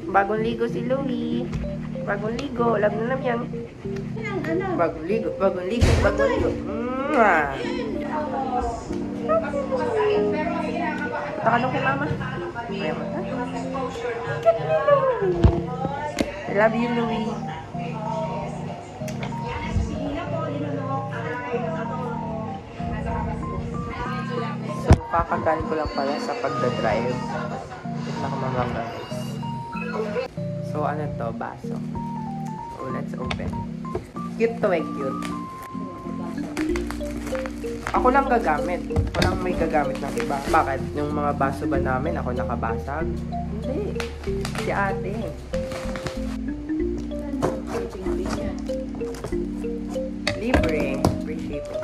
Bagong ligo si Louie. Bagong ligo. Alam na yan. Bagong ligo. Bagong ligo. Bagong ligo. Takalong kay mama. I love you, Louie. So, kakagaan ko lang pala sa pagdadrive. Ito na kamamang guys. So, ano to? Baso. So, let's open. Cute to eh, cute. Ako lang gagamit. Ako lang may gagamit ng iba. Bakit? Yung mga baso ba namin, ako nakabasag? Hindi. Si ate. Libre. Appreciate it.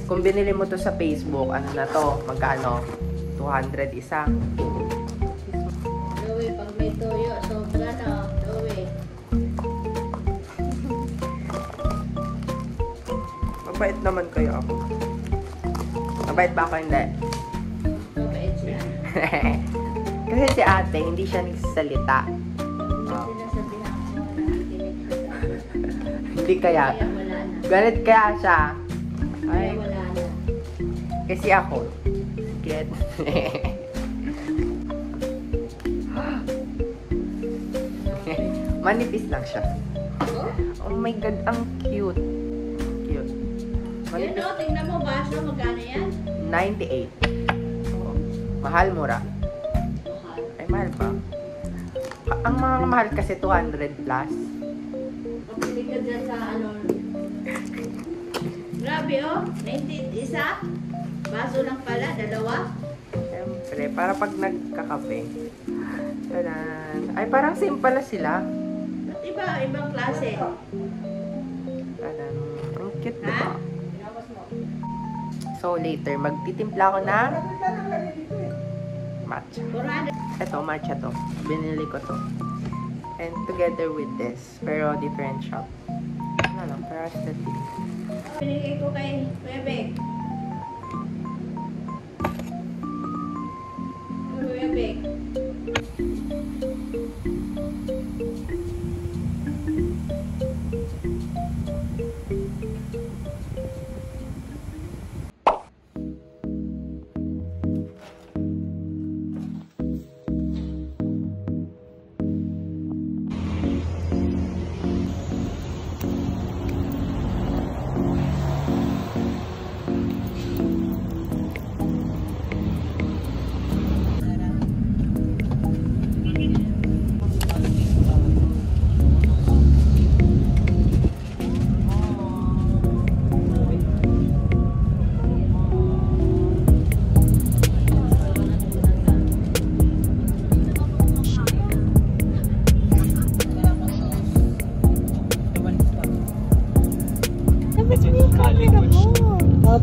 Kung binili mo to sa Facebook, ano na to? Magkano? 200 isa. Lowe, pag may toyo, sobra na. Lowe. Mabait naman kayo ako. Mabait ba ako? Hindi. Mabait siya. Kasi si ate, hindi siya nagsasalita. Oh. Sinasabihan ko, nakikinig ko sa Hindi kaya. Kaya wala na. Galit kaya siya. Kaya Ay, wala na. kasi ako. Get. Manipis lang siya. Oh? Oh my God, ang cute. Cute. Yan Manipis. o, tingnan mo, baso, magkano yan? 98. Oh, mahal, mura. Mahal. Ay, mahal pa. Ang mga mahal kasi 200 plus. Kapili ka dyan sa ano. Grabe oh, 90 isa. Baso lang pala, dalawa. Siyempre, para pag nagkakape. Tadan. Ay, parang same pala sila. Ba't iba, ibang klase? Tadan. Ang cute, Ha? diba? So, later, magtitimpla ko ng matcha. 400. Ito, matcha to. Binili ko to. And together with this. Pero different shop. Ano lang, para aesthetic. Pinigay ko kay Bebek. Bebek.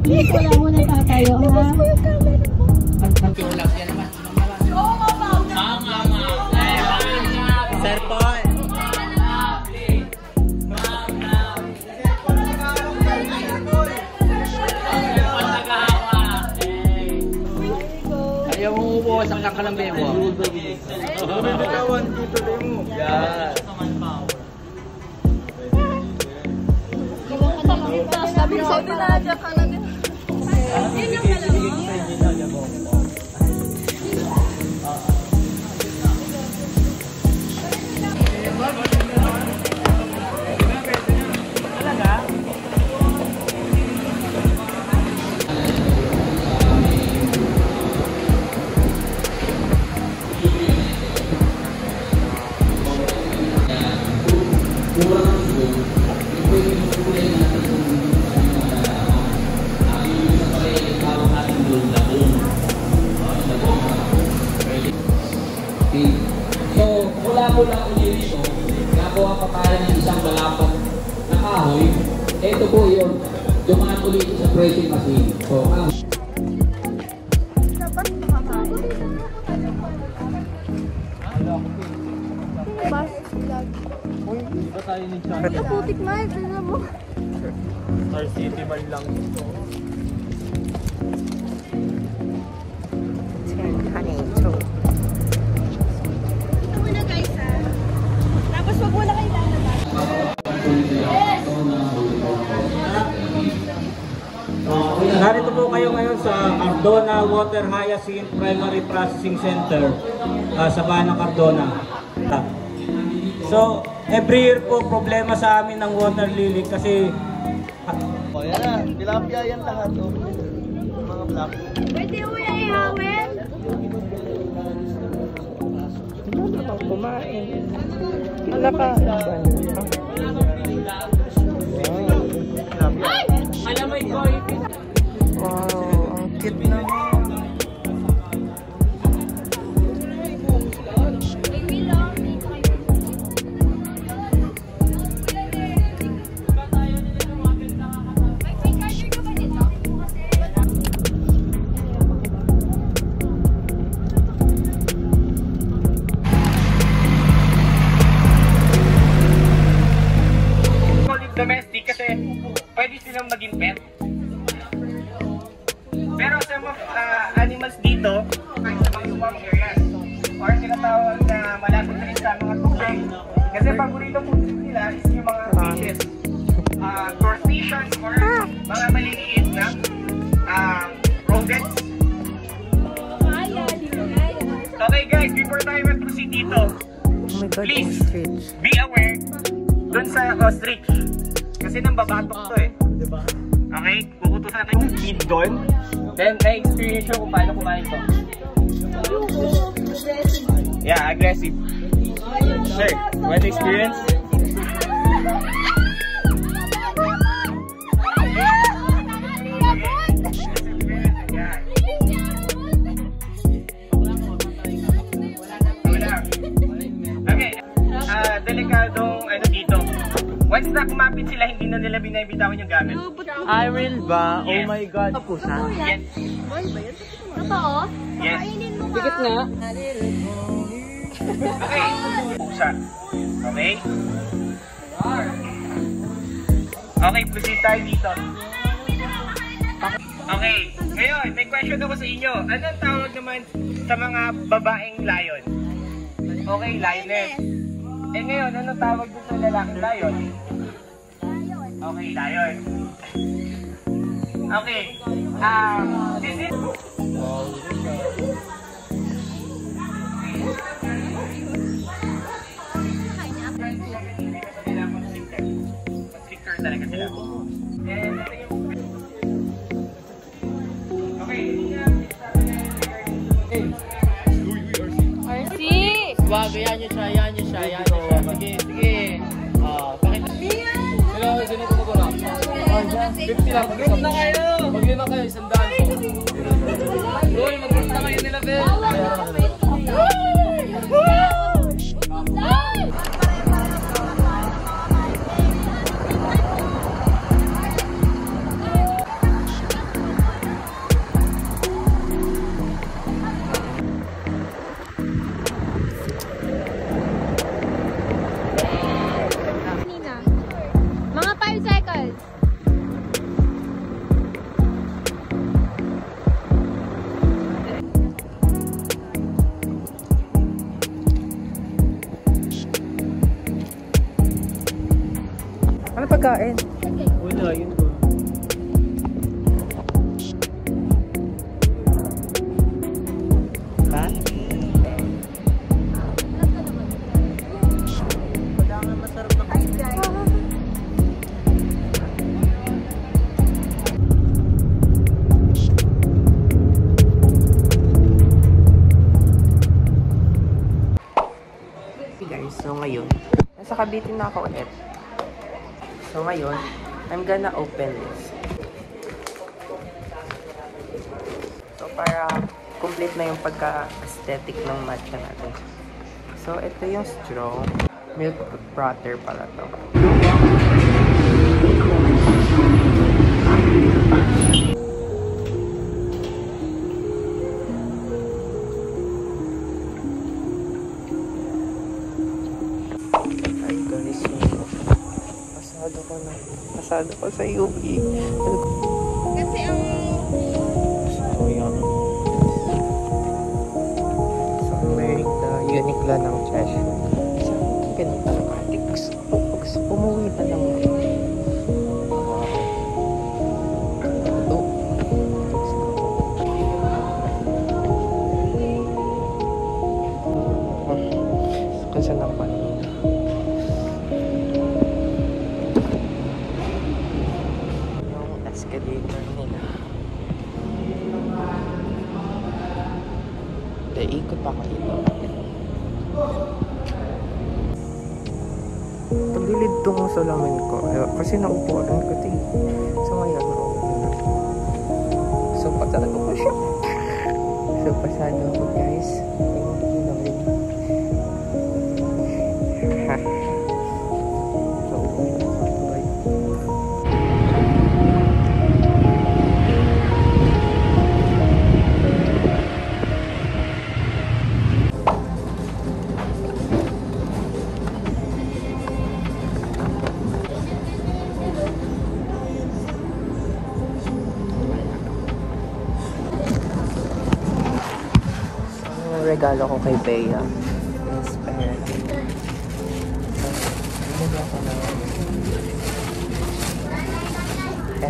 Please, wala muna tatayo, ha? Sir Paul! Ayaw mo upo, saksak ka ng bebo. Bumibitawan dito rin mo. Yan. Sabi ko, dinadya ka na din. Yun yung alam mo. So, mula po lang ulit dito, nagawa pa tayo ng isang balapang na kahoy. Ito po yun, dumaan ulit sa pressing machine. So, Iba tayo ni Chan. Putik na, tignan mo. Star City man lang ito. Honey, Cardona Water Hyacinth Primary Processing Center sa Bana Cardona. So, every year po problema sa amin ng water lily kasi O yan na, tilapia yan lahat. Oh. Mga black. Pwede mo yung ihawin? Wala kang kumain. Wala ka. Wow, ang cute naman. Domestic kasi pwede silang maging pet. Pero sa mga animals dito, kahit sa mga swamp areas, or tinatawag na malapit rin sa mga tubig, kasi paborito po nila is yung mga fishes. Crustaceans or mga maliliit na rodents. Okay guys, before tayo mag-proceed dito, Oh my God, please ostrich. be aware dun sa ostrich. Kasi nang babatok to eh. Diba? Okay? Kukutusan natin yung feed doon. Then, na-experience nyo kung paano kumain to. Yeah, aggressive. Sir, what experience? Okay. Delikadong ano dito. Once na kumapit sila, hindi na nila binabitawan yung gamit. I will ba? Yes. Oh my God. Yes. Totoo? Yes. Kainin mo nga. Okay. Pusa. Okay? Okay, proceed tayo dito. Okay. Ngayon, may question ako sa inyo. Anong tawag naman sa mga babaeng lion? Okay, lioness. Eh ngayon, anong tawag dito sa lalaking lion? Okay, lion. Okay. This is... Stricter talaga sila. And ito yung... Okay. RC! Wag, yan nyo siya, yan nyo siya, yan nyo siya. Sige, sige. Pakita. Sino tumutulak? 50 lang. Mag-group na kayo. Mag-group na kayo, 100. Doy, mag-group na kayo nila, Bel. Nina. Mga 5 seconds. Ano pagkain? Wala, yun ko. Ha? Okay guys, so ngayon, nasa Cavite na ako ulit. So ngayon, I'm gonna open this. So para complete na yung pagka-aesthetic ng matcha natin. So ito yung straw. Milk frother pala to. Ay guys, pasado ko sa UP. Kasi ang... So I'm wearing the Uniqlo ng Cheshire. So, ganito talaga. Gusto umuwi na lang. Oh. Let's go. kung saan ako kanina. Yung escalator nila. Ikot pa ako dito. Paglilid tungo sa lamin ko. Kasi naupo lang ko ito. So ngayon, so pasado ko siya. So pasado ko guys. So, bye. Regalo ko kay Bea is pera. Bigyan ako ng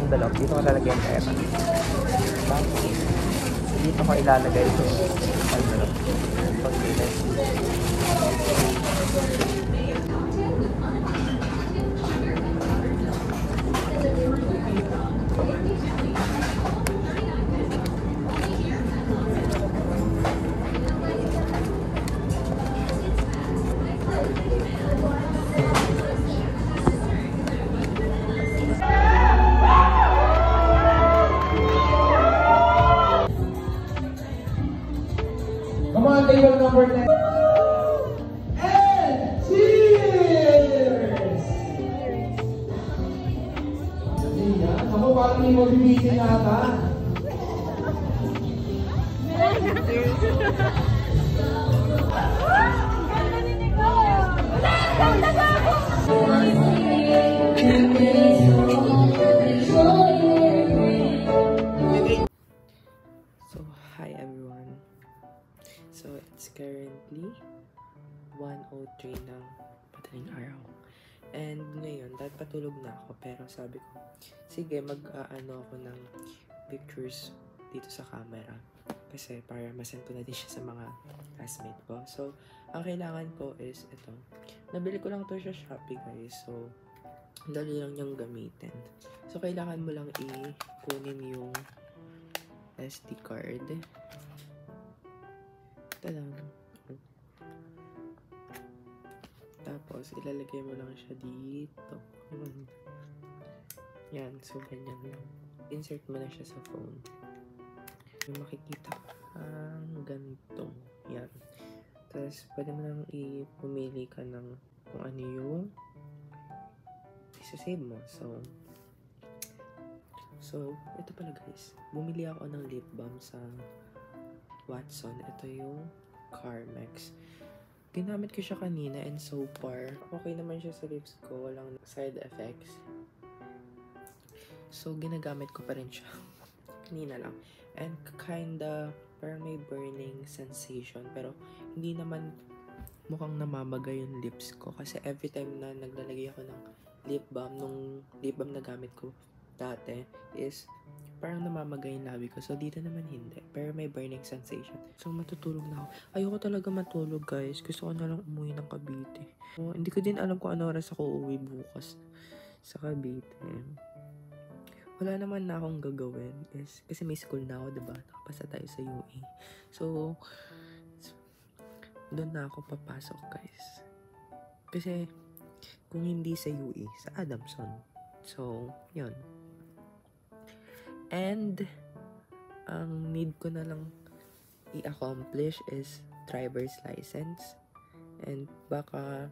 envelope. Dito ko lalagyan yung pera. Tapos, dito ko ilalagay ito yung envelope. Pag-ilan. Come on, table number 10. And cheers! Ako parang hindi mo bibitin nata. So, hi everyone. So, it's currently 1:03 ng madaling araw. And ngayon, dahil patulog na ako, pero sabi ko, sige, mag-ano ako ng pictures dito sa camera. Kasi para masend ko na din siya sa mga classmate ko. So, ang kailangan ko is ito. Nabili ko lang to sa Shopee, guys. So, dali lang niyang gamitin. So, kailangan mo lang i-kunin yung SD card. Ito lang. Tapos, ilalagay mo lang siya dito. Yan. So, ganyan lang. Insert mo na siya sa phone. Yung makikita ang ganito. Yan. Tapos, pwede mo lang pumili ka ng kung ano yung isa-save mo. So, ito pala guys. Bumili ako ng lip balm sa Watson. Ito yung Carmex. Ginamit ko siya kanina and so far, okay naman siya sa lips ko. Walang side effects. So, ginagamit ko pa rin siya. Kanina lang. And kinda, parang may burning sensation. Pero, hindi naman mukhang namamagay yung lips ko. Kasi every time na naglalagay ako ng lip balm, nung lip balm na gamit ko dati, is parang namamagay yung labi ko. So, dito naman hindi. Pero may burning sensation. So, matutulog na ako. Ayoko talaga matulog, guys. Gusto ko na lang umuwi ng Cavite. So, hindi ko din alam kung ano oras ako uuwi bukas sa Cavite. Wala naman na akong gagawin. Kasi may school na ako, diba? Nakapasa tayo sa UE. So, doon na ako papasok, guys. Kasi, kung hindi sa UE, sa Adamson. So, yun. And, ang need ko na lang i-accomplish is driver's license. And baka,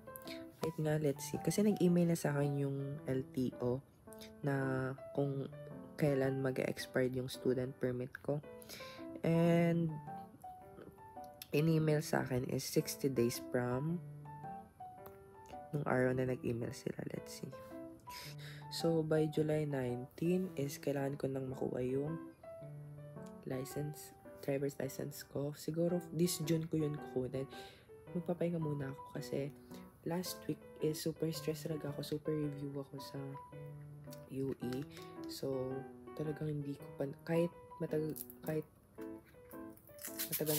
wait nga, let's see. Kasi nag-email na sa akin yung LTO na kung kailan mag-expired yung student permit ko. And, in-email sa akin is 60 days from nung araw na nag-email sila. Let's see. So, by July 19 is kailangan ko nang makuha yung license, driver's license ko. Siguro, this June ko yun kukunin. Magpapahinga muna ako kasi last week is super stress talaga ako. Super review ako sa UE. So, talagang hindi ko pa, kahit matagal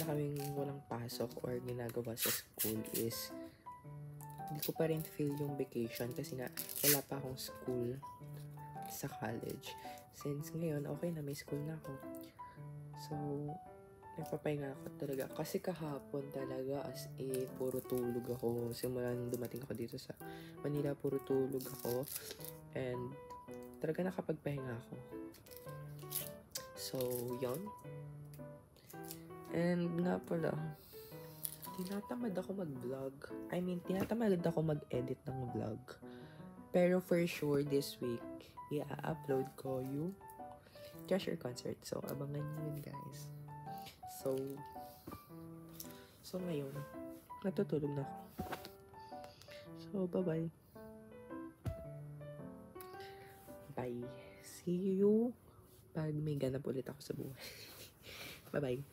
na kaming walang pasok or ginagawa sa school is hindi ko pa rin feel yung vacation kasi nga wala pa akong school sa college. Since ngayon, okay na, may school na ako. So, nagpapahinga ako talaga. Kasi kahapon talaga, as in, puro tulog ako. Simula nung dumating ako dito sa Manila, puro tulog ako. And, talaga nakapagpahinga ako. So, yun. And, nga pala, tinatamad ako mag-vlog. I mean, tinatamad ako mag-edit ng vlog. Pero for sure, this week, i-upload ko yung Treasure concert. So, abangan nyo yun, guys. So ngayon, natutulog na ako. So, bye-bye. Bye. See you pag may ganap ulit ako sa buhay. Bye-bye.